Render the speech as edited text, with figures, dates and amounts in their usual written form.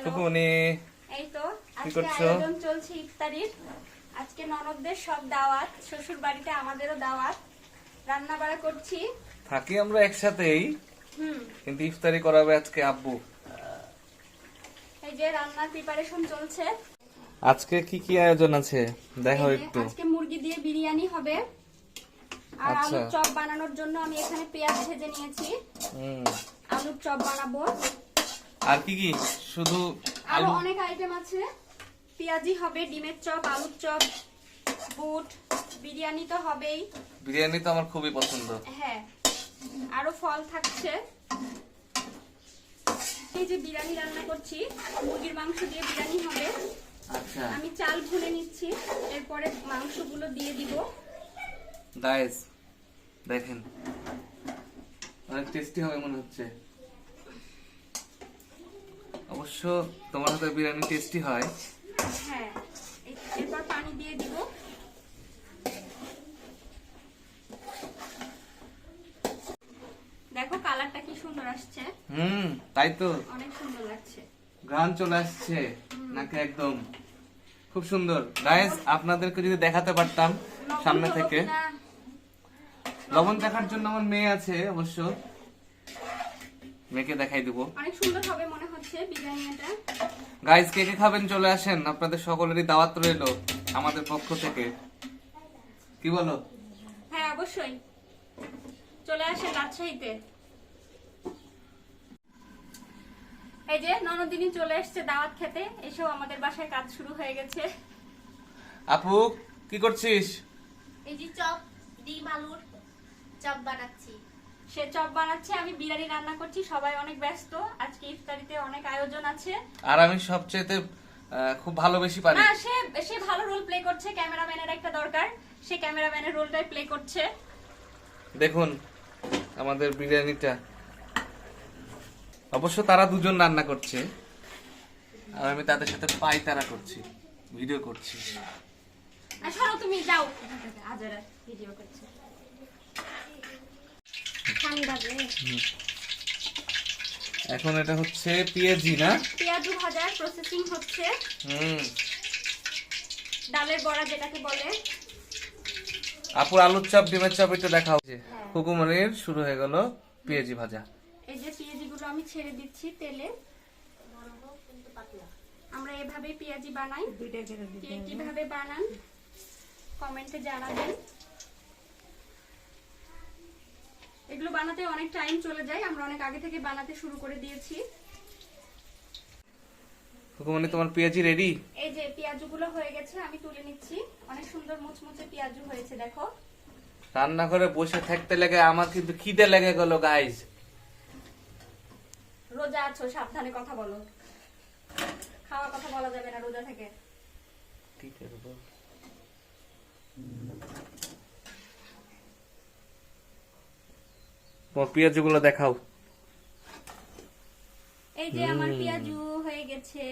টুকুনি এই তো কি আজকে করছো? আয়োজন চলছে ইফতারির। আজকে ননদদের সব দাওয়াত, শ্বশুর বাড়িতে আমাদেরও দাওয়াত। রান্না বাড়া করছি। থাকি আমরা একসাথেই, হুম কিন্তু ইফতারি করাবে আজকে আব্বু। এই যে রান্নার প্রিপারেশন চলছে। আজকে কি কি আয়োজন আছে দেখাও এই যে একটু। আজকে মুরগি দিয়ে বিরিয়ানি হবে। আর আচ্ছা। আলুর চপ বানানোর জন্য আমি এখানে পেঁয়াজ ভেজে নিয়েছি। হুম। আলুর চপ বানাবো। আর কি কি? শুধু আরো আলু? অনেক আইটেম আছে। পেঁয়াজি হবে, ডিমের চপ, আলুর চপ, বুট, বিরিয়ানি তো হবেই। বিরিয়ানি তো আমার খুবই পছন্দ। হ্যাঁ, আরো ফল থাকছে। এই যে বিরিয়ানি রান্না করছি, মুরগির মাংস দিয়ে বিরিয়ানি হবে। আচ্ছা আমি চাল ভুনে নিচ্ছি, এরপরে মাংসগুলো দিয়ে দিব। গাইস দেখেন, অনেক টেস্টি হবে মনে হচ্ছে। অবশ্য তোমার হাতে বিরিয়ানি টেস্টি হয়। হ্যাঁ, এরপর পানি দিয়ে দিব। দেখো কালারটা কি সুন্দর আসছে। তাই তো, অনেক সুন্দর লাগছে। ঘ্রাণ চলে আসছে নাকি, একদম খুব সুন্দর। গাইস আপনাদেরকে যদি দেখাতে পারতাম সামনে থেকে। লবণ দেখার জন্য আমার মেয়ে আছে, অবশ্য মেয়েকে দেখাই দেবো। অনেক সুন্দর হবে মনে হচ্ছে বিরিয়ানিটা। গাইস কে কে খাবেন চলে আসেন, আপনাদের সকলেরই দাওয়াত রইলো আমাদের পক্ষ থেকে। কি বলো? হ্যাঁ অবশ্যই, চলে আসেন রাজশাহীতে। এই যে ননদিনী চলে এসেছে দাওয়াত খেতে, এসেও আমাদের বাসায় কাজ শুরু হয়ে গেছে। আপু কি করছিস? এই যে চপ, ডিম আলুর চপ বানাচ্ছি। সে চপ বানাচ্ছে, আমি বিরিয়ানি রান্না করছি। সবাই অনেক ব্যস্ত, আজকে ইফতারিতে অনেক আয়োজন আছে। আর আমি সবচেয়েতে খুব ভালোবেসি পারি। না, সে ভালো রোল প্লে করছে। ক্যামেরাম্যানের একটা দরকার, সে ক্যামেরাম্যানের রোলটাই প্লে করছে। দেখুন আমাদের বিরিয়ানিটা, অবশ্য তারা দুজন রান্না করছে আর আমি তাদের সাথে পাইতারা করছি, ভিডিও করছি। আর সরো তুমি যাও, আজারা ভিডিও করছে। ঠান্ডা রে। এখন এটা হচ্ছে পেঁয়াজি না? পেঁয়াজু ভাজার প্রসেসিং হচ্ছে। ডালের বড়া যেটাকে বলে। আপুর আলুর চপ, ডিমের চপ এটা দেখা হচ্ছে। হুকুমনির শুরু হয়ে গেল পেঁয়াজি ভাজা। এই যে পেঁয়াজিগুলো আমি ছেড়ে দিচ্ছি তেলে। আমরা এভাবে পেঁয়াজি বানাই। কে কিভাবে বানান কমেন্টে জানাবেন। এগুলো বানাতে অনেক টাইম চলে যায়, আমরা অনেক আগে থেকে বানাতে শুরু করে দিয়েছি। হুকুমনি তোমার পেঁয়াজি রেডি? এই যে পেঁয়াজগুলো হয়ে গেছে, আমি তুলে নিচ্ছি। অনেক সুন্দর মুচমুচে পেঁয়াজু হয়েছে দেখো। রান্না করে বসে থাকতে লেগে আমার কিন্তু খিদে লেগে গেল গাইস। রোজা আছো, সাবধানে কথা বলো। খাওয়া কথা বলা যাবে না রোজা থেকে। কি করবো? তোমার পেঁয়াজি গুলো দেখাও। এই যে আমার পেঁয়াজু হয়ে গেছে।